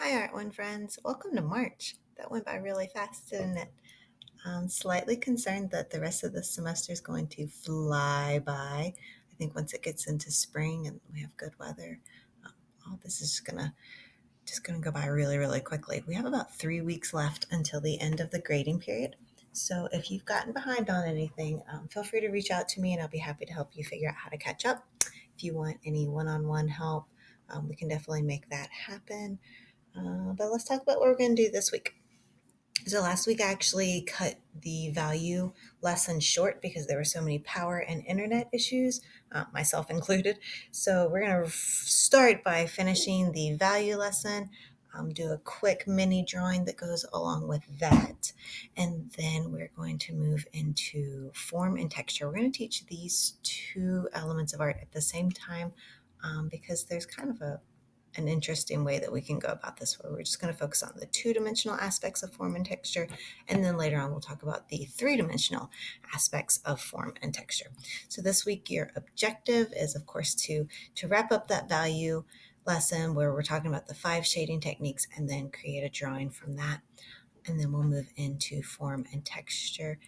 Hi, Art One friends. Welcome to March. That went by really fast, didn't it? I'm slightly concerned that the rest of the semester is going to fly by. I think once it gets into spring and we have good weather, um, all this is just gonna go by really, really quickly. We have about 3 weeks left until the end of the grading period. So if you've gotten behind on anything, feel free to reach out to me and I'll be happy to help you figure out how to catch up. If you want any one-on-one help, we can definitely make that happen. But let's talk about what we're going to do this week. So last week I actually cut the value lesson short because there were so many power and internet issues, myself included. So we're going to start by finishing the value lesson, do a quick mini drawing that goes along with that, and then we're going to move into form and texture. We're going to teach these two elements of art at the same time because there's kind of an interesting way that we can go about this, where we're just going to focus on the two-dimensional aspects of form and texture, and then later on we'll talk about the three-dimensional aspects of form and texture. So this week your objective is, of course, to wrap up that value lesson where we're talking about the 5 shading techniques and then create a drawing from that, and then we'll move into form and texture.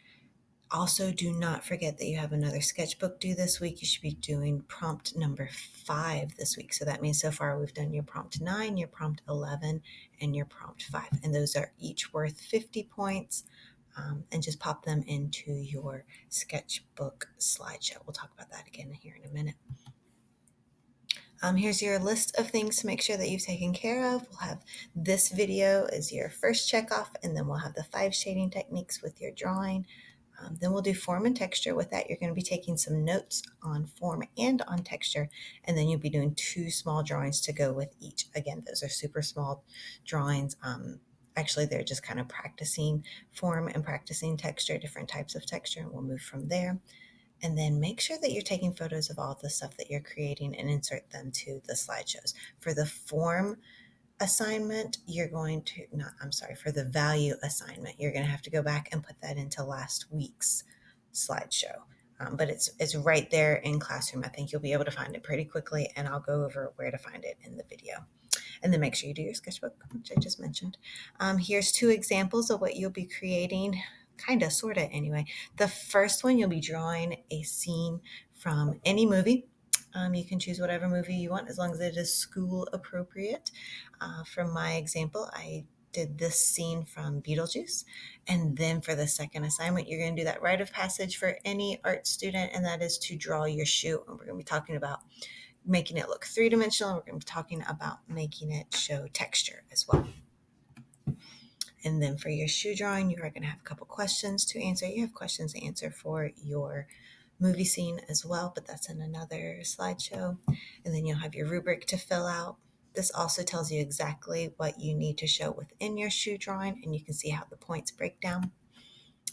Also, do not forget that you have another sketchbook due this week. You should be doing prompt number 5 this week. So that means so far we've done your prompt 9, your prompt 11, and your prompt 5. And those are each worth 50 points. And just pop them into your sketchbook slideshow. We'll talk about that again here in a minute. Here's your list of things to make sure that you've taken care of. We'll have this video as your first check off, and then we'll have the 5 shading techniques with your drawing. Then we'll do form and texture. With that, you're going to be taking some notes on form and on texture, and then you'll be doing 2 small drawings to go with each. Again, those are super small drawings. Actually, they're just kind of practicing form and practicing texture, different types of texture, and we'll move from there. And then make sure that you're taking photos of all the stuff that you're creating and insert them to the slideshows. For the form assignment, you're going to, not, I'm sorry, for the value assignment, you're going to have to go back and put that into last week's slideshow. But it's right there in Classroom. I think you'll be able to find it pretty quickly, and I'll go over where to find it in the video. And then make sure you do your sketchbook, which I just mentioned. Here's 2 examples of what you'll be creating, kind of, sort of, anyway. The first one, you'll be drawing a scene from any movie. You can choose whatever movie you want as long as it is school appropriate. For my example, I did this scene from Beetlejuice. And then for the second assignment, you're going to do that rite of passage for any art student, and that is to draw your shoe. And we're going to be talking about making it look 3-dimensional. We're going to be talking about making it show texture as well. And then for your shoe drawing, you are going to have a couple questions to answer. You have questions to answer for your movie scene as well, but that's in another slideshow. And then you'll have your rubric to fill out. This also tells you exactly what you need to show within your shoe drawing, and you can see how the points break down.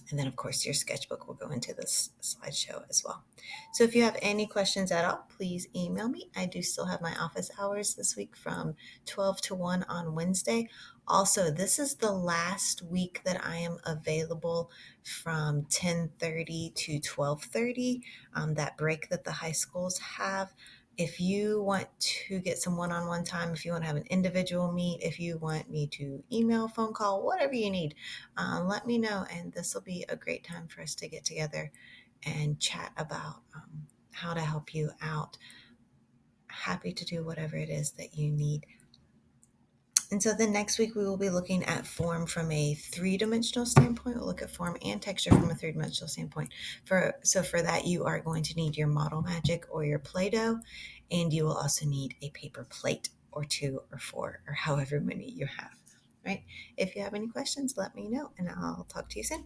And then, of course, your sketchbook will go into this slideshow as well. So if you have any questions at all, please email me. I do still have my office hours this week from 12 to 1 on Wednesday. Also, this is the last week that I am available from 10:30 to 12:30, that break that the high schools have. If you want to get some one-on-one time, if you want to have an individual meet, if you want me to email, phone call, whatever you need, let me know. And this will be a great time for us to get together and chat about how to help you out. Happy to do whatever it is that you need. And so the next week we will be looking at form from a 3-dimensional standpoint. We'll look at form and texture from a 3-dimensional standpoint. For that, you are going to need your Model Magic or your Play-Doh, and you will also need a paper plate or 2 or 4 or however many you have. Right? If you have any questions, let me know, and I'll talk to you soon.